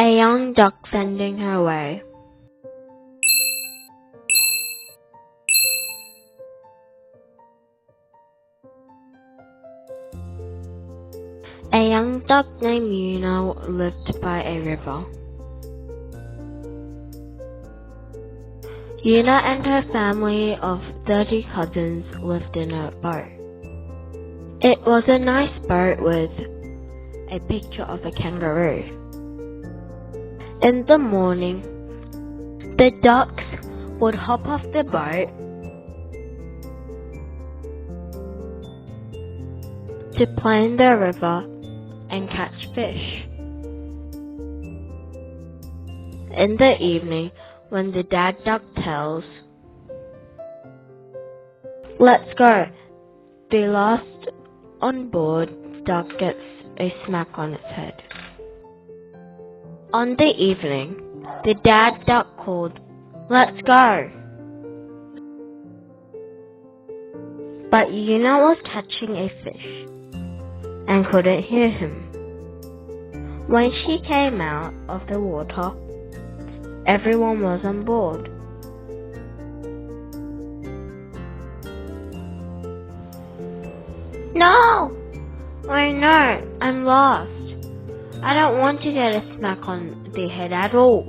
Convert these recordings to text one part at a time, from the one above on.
A young duck sending her way. A young duck named Una lived by a river. Una and her family of 30 cousins lived in a boat. It was a nice boat with a picture of a kangaroo. In the morning, the ducks would hop off the boat to play in the river and catch fish. In the evening, when the dad duck tells, "Let's go," the last on board duck gets a smack on its head. On the evening, the dad duck called, "Let's go." But Una was catching a fish and couldn't hear him. When she came out of the water, everyone was on board. "No! Oh no, I'm lost. I don't want to get a smack on the head at all."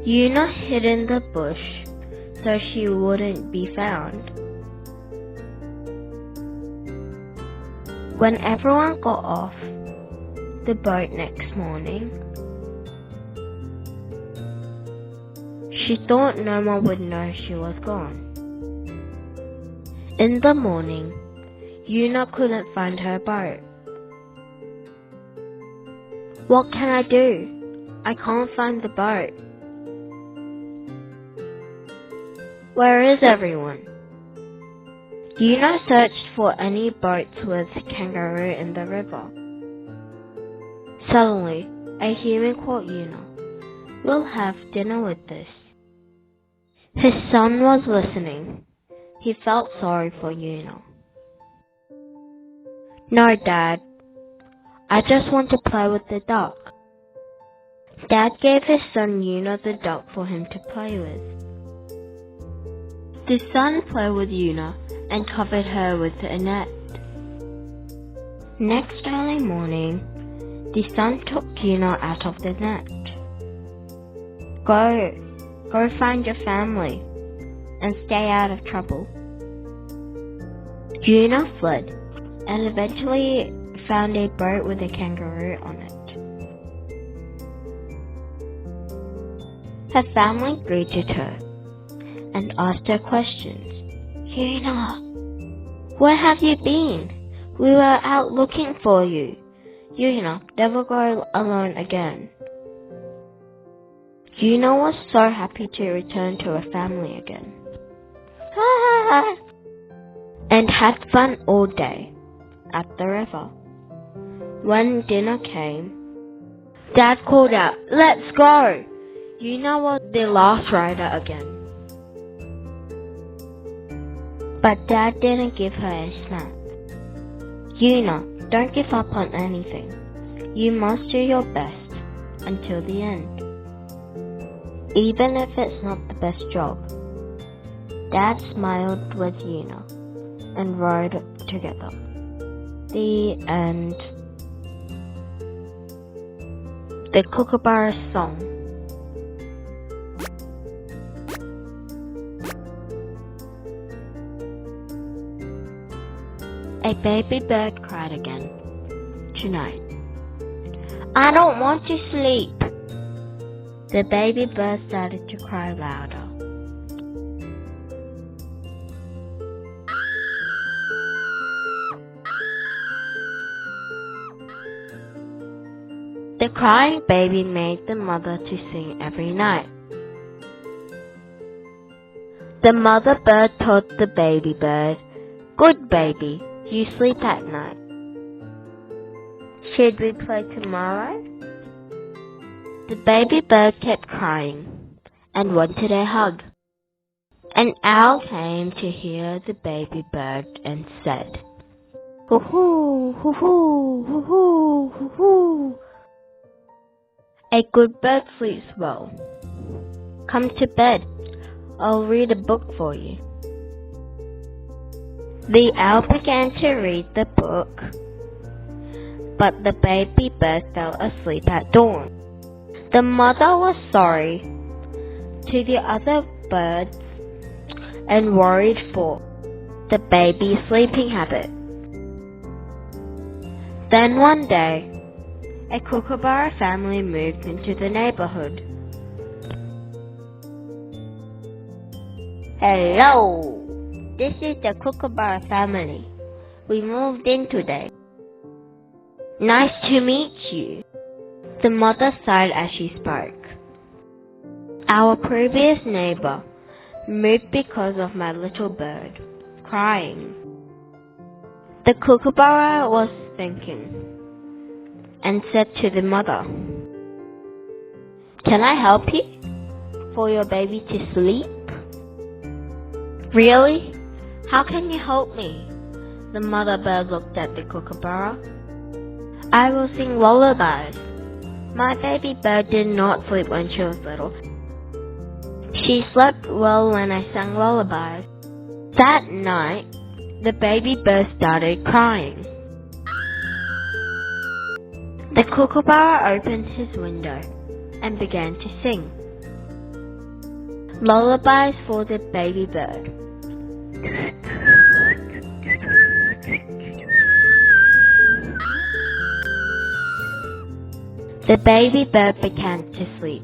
Una hid in the bush so she wouldn't be found. When everyone got off the boat next morning, she thought no one would know she was gone. In the morning, Una couldn't find her boat. "What can I do? I can't find the boat. Where is everyone?" Una searched for any boats with kangaroo in the river. Suddenly, a human called Una. "We'll have dinner with this." His son was listening. He felt sorry for Una. "No, Dad. I just want to play with the duck." Dad gave his son Una the duck for him to play with. The son played with Una and covered her with a net. Next early morning, the son took Una out of the net. Go find your family and stay out of trouble." Una fled and eventually found a boat with a kangaroo on it. Her family greeted her and asked her questions. "Una, where have you been? We were out looking for you. Una, never go alone again." Una was so happy to return to her family again. And had fun all day at the river. When dinner came, Dad called out, "Let's go!" Una was the last rider again. But Dad didn't give her a smack. "Una, don't give up on anything. You must do your best until the end, even if it's not the best job." Dad smiled with Una and rode together. The end. The Kookaburra Song. A baby bird cried again. Tonight. "I don't want to sleep." The baby bird started to cry louder. The crying baby made the mother to sing every night. The mother bird told the baby bird, "Good baby, you sleep at night. Should we play tomorrow?" The baby bird kept crying and wanted a hug. An owl came to hear the baby bird and said, Hoo-hoo, hoo-hoo, hoo-hoo, hoo-hoo. A good bird sleeps well. Come to bed. I'll read a book for you. The owl began to read the book, but the baby bird fell asleep at dawn. The mother was sorry to the other birds and worried for the baby's sleeping habit. Then one day, a kookaburra family moved into the neighborhood. Hello! This is the kookaburra family. We moved in today. Nice to meet you. The mother sighed as she spoke. Our previous neighbor moved because of my little bird crying. The kookaburra was thinking and said to the mother, Can I help you for your baby to sleep? Really? How can you help me? The mother bird looked at the kookaburra. I will sing lullabies. My baby bird did not sleep when she was little. She slept well when I sang lullabies. That night, the baby bird started crying. The kookaburra opened his window and began to sing lullabies for the baby bird. The baby bird began to sleep.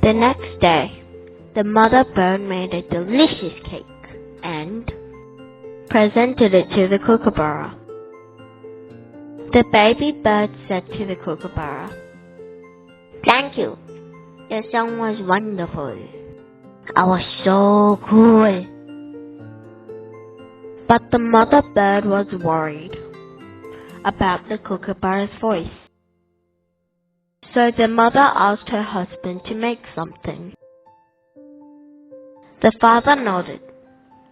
The next day, the mother bird made a delicious cake and presented it to the kookaburra. The baby bird said to the kookaburra, Thank you. Your song was wonderful. I was so cool. But the mother bird was worried about the kookaburra's voice. So the mother asked her husband to make something. The father nodded,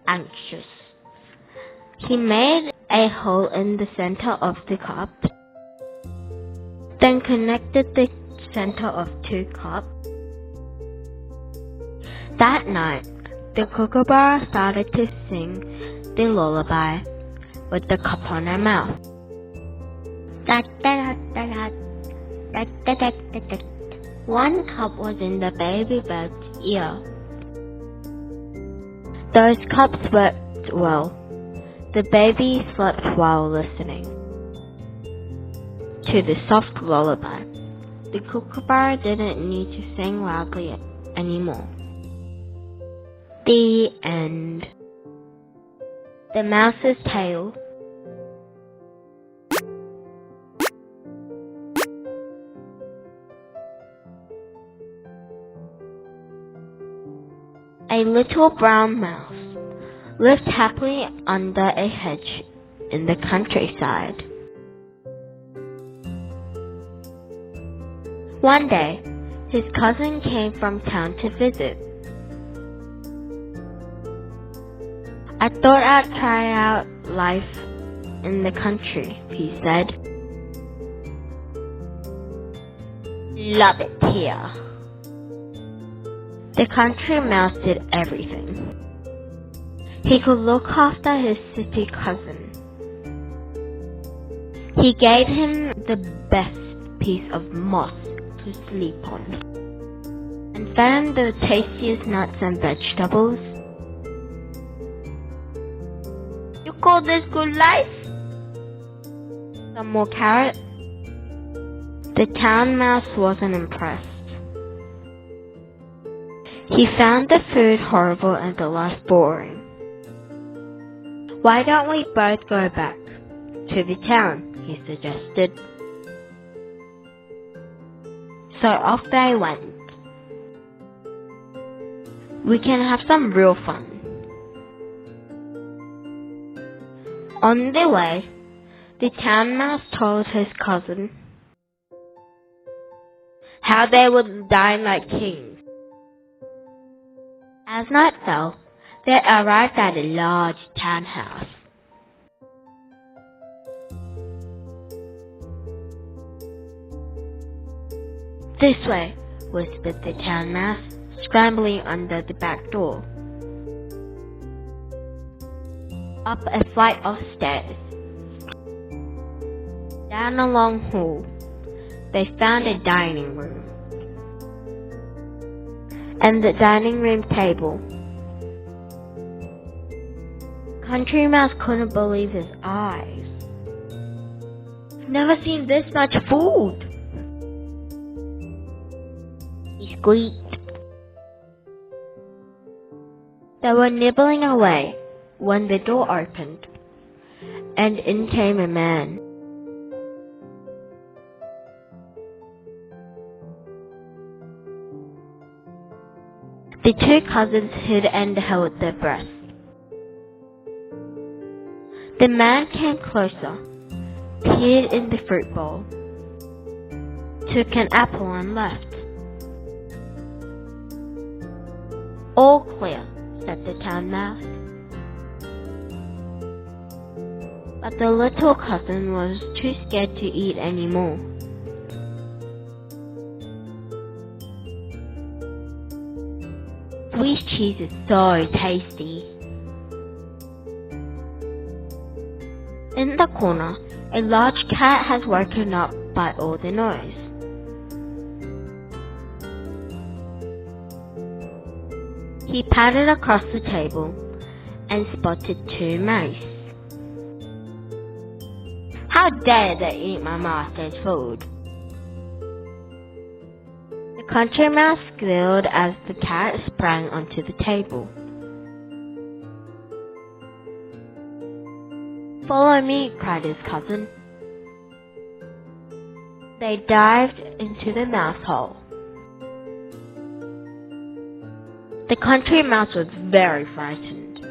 anxious. He made a hole in the center of the cup, then connected the center of 2 cups. That night, the kookaburra started to sing the lullaby with the cup on her mouth. One cup was in the baby bird's ear. Those cups worked well. The baby slept while listening to the soft lullaby. The kookaburra didn't need to sing loudly anymore. The end. The Mouse's Tale. A little brown mouse lived happily under a hedge in the countryside. One day, his cousin came from town to visit. I thought I'd try out life in the country, he said. Love it here. The country mouse did everything. He could look after his city cousin. He gave him the best piece of moss to sleep on, and fed him the tastiest nuts and vegetables. You call this good life? Some more carrots? The town mouse wasn't impressed. He found the food horrible and the life boring. Why don't we both go back to the town, he suggested. So off they went. We can have some real fun. On the way, the town mouse told his cousin how they would dine like kings. As night fell, They arrived at a large townhouse. "This way," whispered the town mouse, scrambling under the back door. Up a flight of stairs, down a long hall, they found a dining room. And the dining room table. Country Mouse couldn't believe his eyes. "I've never seen this much food," he squeaked. They were nibbling away when the door opened, and in came a man. The two cousins hid and held their breath. The man came closer, peered in the fruit bowl, took an apple and left. "All clear," said the town mouse. But the little cousin was too scared to eat any more. "Swiss cheese is so tasty." In the corner, a large cat has woken up by all the noise. He padded across the table and spotted two mice. "How dare they eat my master's food?" The country mouse squealed as the cat sprang onto the table. "Follow me," cried his cousin. They dived into the mouse hole. The country mouse was very frightened.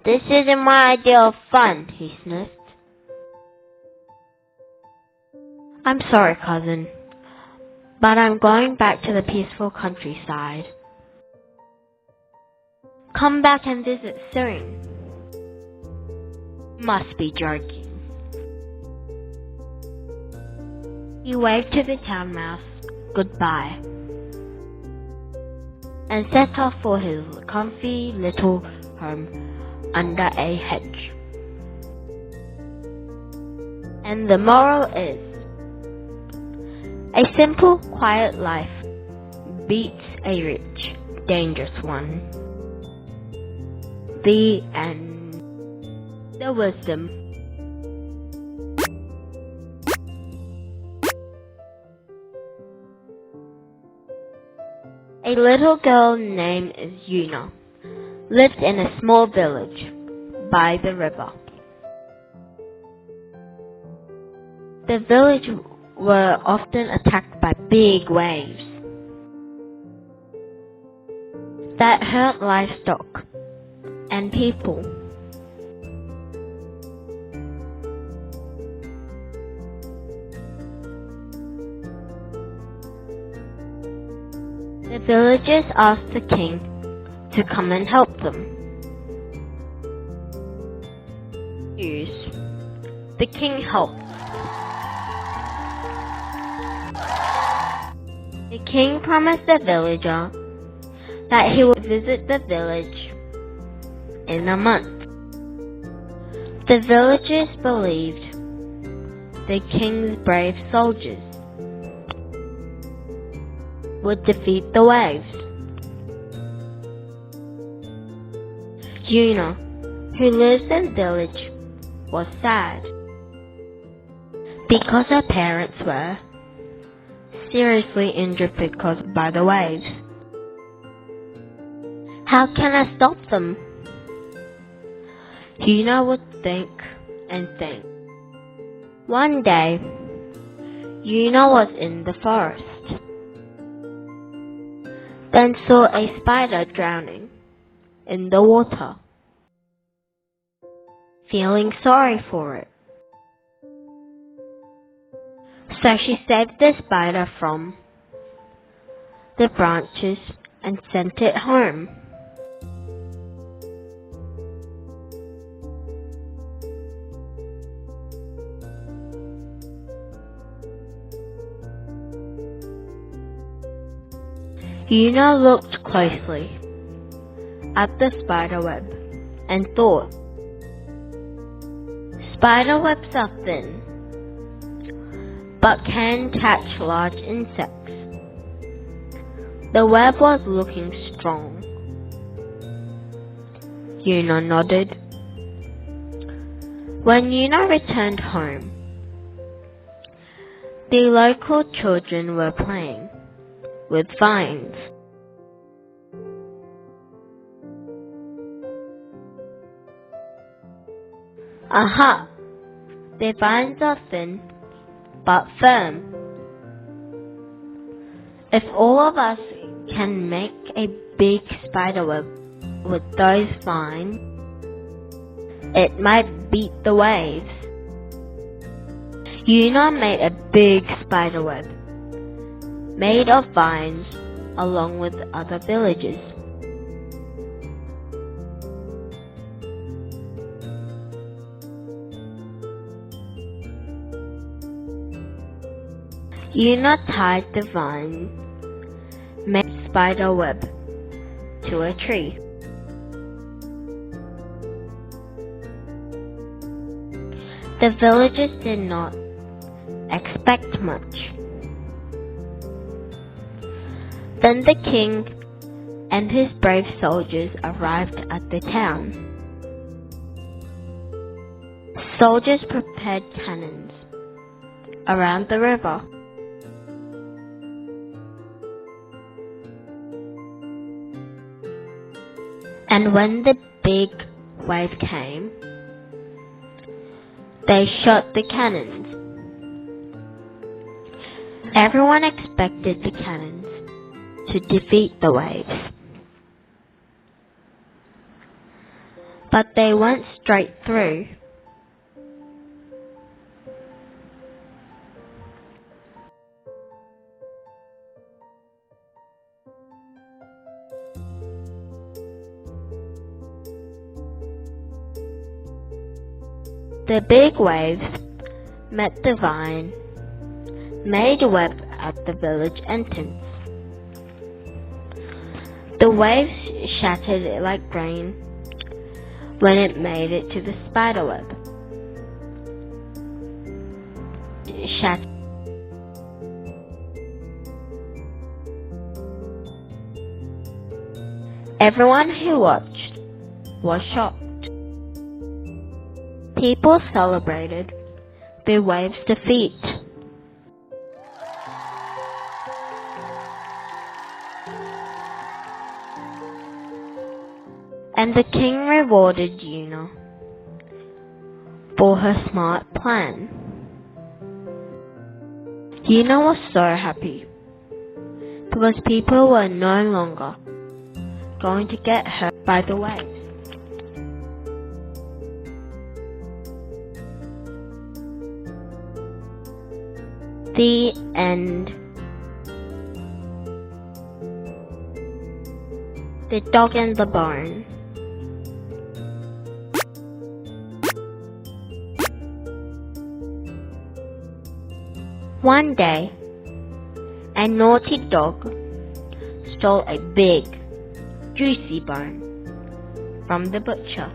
"This isn't my idea of fun," he sniffed. "I'm sorry, cousin, but I'm going back to the peaceful countryside. Come back and visit soon." "Must be joking." He waved to the town mouse goodbye and set off for his comfy little home under a hedge. And the moral is, a simple, quiet life beats a rich, dangerous one. The end. The wisdom. A little girl named Yuna lived in a small village by the river. The village were often attacked by big waves that hurt livestock and people. The villagers asked the king to come and help them. Yes, the king helped. The king promised the villager that he would visit the village in a month. The villagers believed the king's brave soldiers would defeat the waves. Yuna, who lives in the village, was sad because her parents were seriously injured by the waves. How can I stop them? Yuna would think and think. One day, Yuna was in the forest, then saw a spider drowning in the water. Feeling sorry for it, so she saved the spider from the branches and sent it home. Una looked closely at the spiderweb and thought, "Spiderwebs are thin, but can catch large insects." The web was looking strong. Una nodded. When Una returned home, the local children were playing with vines. "Aha! The vines are thin, but firm. If all of us can make a big spiderweb with those vines, it might beat the waves." Una made a big spiderweb made of vines along with other villagers. Una tied the vine made spider web to a tree. The villagers did not expect much. Then the king and his brave soldiers arrived at the town. Soldiers prepared cannons around the river. And when the big wave came, they shot the cannons. Everyone expected the cannons to defeat the waves, but they went straight through. The big waves met the vine, made a web at the village entrance. The waves shattered it like grain when it made it to the spider web. Everyone who watched was shocked. People celebrated the waves' defeat. And the king rewarded Una for her smart plan. Una was so happy because people were no longer going to get hurt by the waves. The end. The Dog and the Bone. One day, a naughty dog stole a big, juicy bone from the butcher.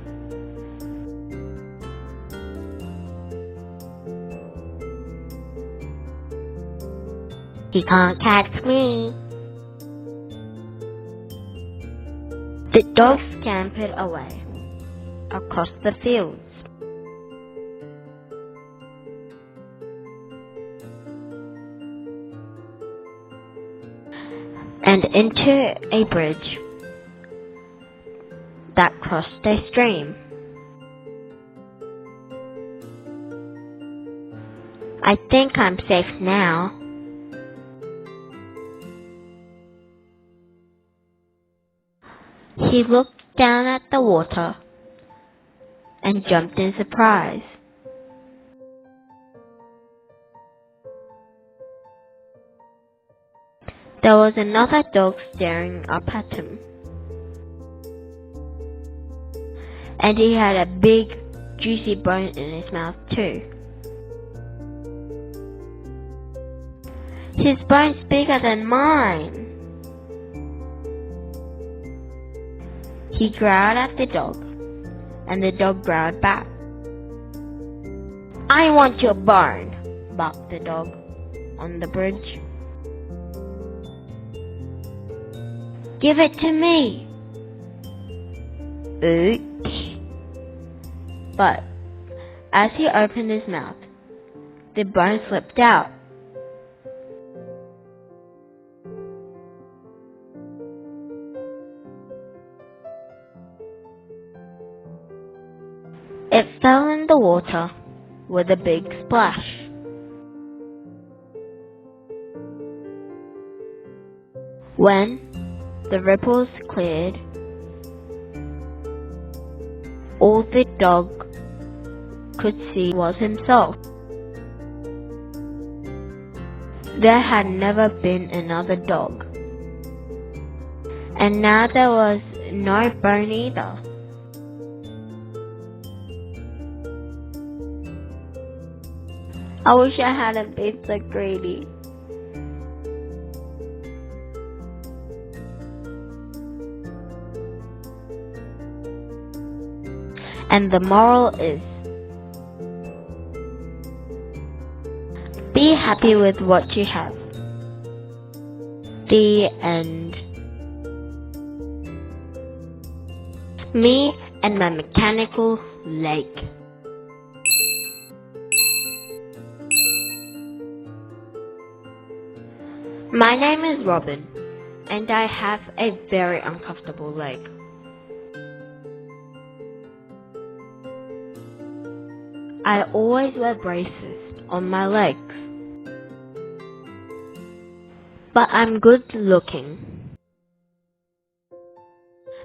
"He can't catch me." The dog scampered away across the fields. And into a bridge that crossed a stream. "I think I'm safe now." He looked down at the water and jumped in surprise. There was another dog staring up at him. And he had a big, juicy bone in his mouth too. His bone's bigger than mine. He growled at the dog, and the dog growled back. I want your bone, barked the dog on the bridge. Give it to me. Ooch. But as he opened his mouth, the bone slipped out. It fell in the water with a big splash. When the ripples cleared, all the dog could see was himself. There had never been another dog, and now there was no bone either. I wish I hadn't been so greedy. And the moral is, be happy with what you have. The end. Me and my mechanical leg. My name is Robin, and I have a very uncomfortable leg. I always wear braces on my legs. But I'm good looking.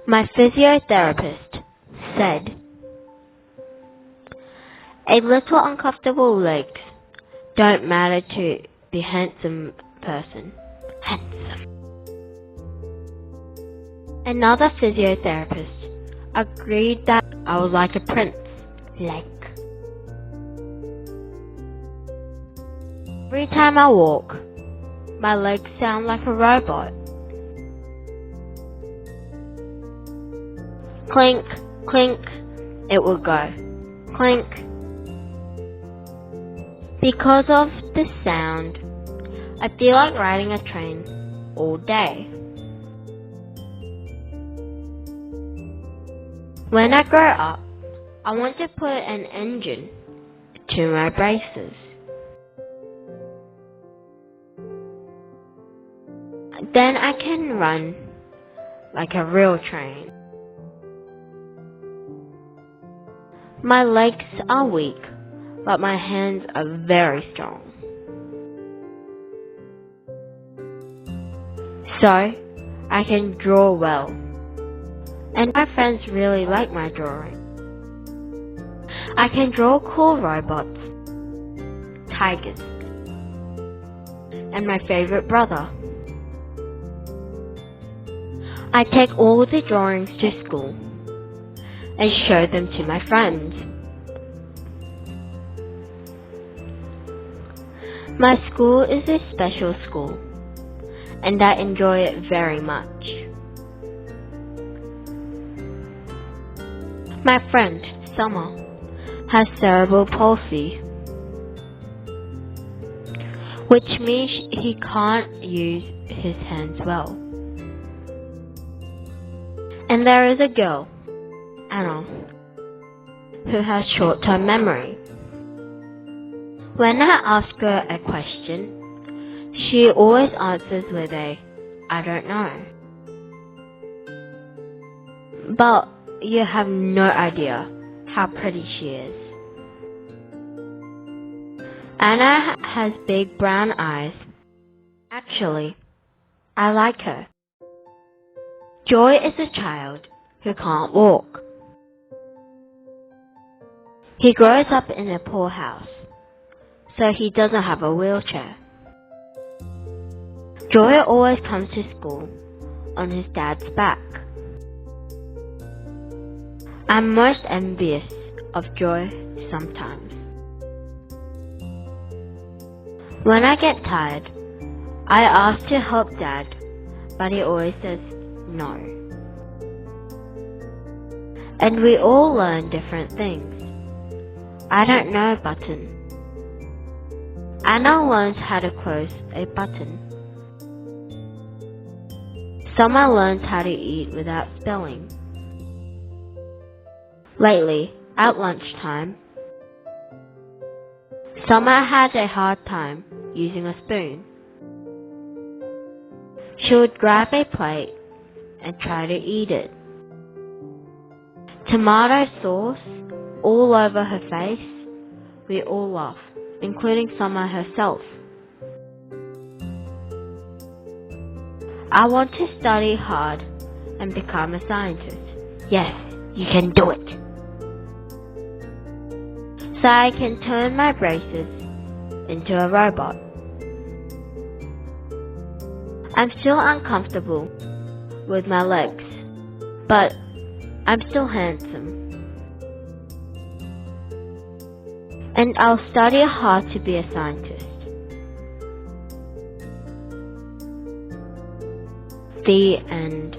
My physiotherapist said, a little uncomfortable legs don't matter to the handsome person. Handsome. Another physiotherapist agreed that I was like a prince. Like. Every time I walk, my legs sound like a robot. Clink, clink, it will go. Clink. Because of the sound, I feel like riding a train all day. When I grow up, I want to put an engine to my braces. Then I can run like a real train. My legs are weak, but my hands are very strong. So, I can draw well. And my friends really like my drawing. I can draw cool robots, tigers, and my favorite brother. I take all the drawings to school and show them to my friends. My school is a special school, and I enjoy it very much. My friend, Summer, has cerebral palsy, which means he can't use his hands well. And there is a girl, Anna, who has short-term memory. When I ask her a question, she always answers with a, I don't know. But you have no idea how pretty she is. Anna has big brown eyes. Actually, I like her. Joy is a child who can't walk. He grows up in a poor house, so he doesn't have a wheelchair. Joy always comes to school on his dad's back. I'm most envious of Joy sometimes. When I get tired, I ask to help Dad, but he always says no. And we all learn different things. I don't know a button. Anna learns how to close a button. Summer learns how to eat without spelling. Lately, at lunchtime, Summer had a hard time using a spoon. She would grab a plate and try to eat it. Tomato sauce all over her face. We all laugh, including Summer herself. I want to study hard and become a scientist. Yes, you can do it. So I can turn my braces into a robot. I'm still uncomfortable with my legs, but I'm still handsome. And I'll study hard to be a scientist. The end.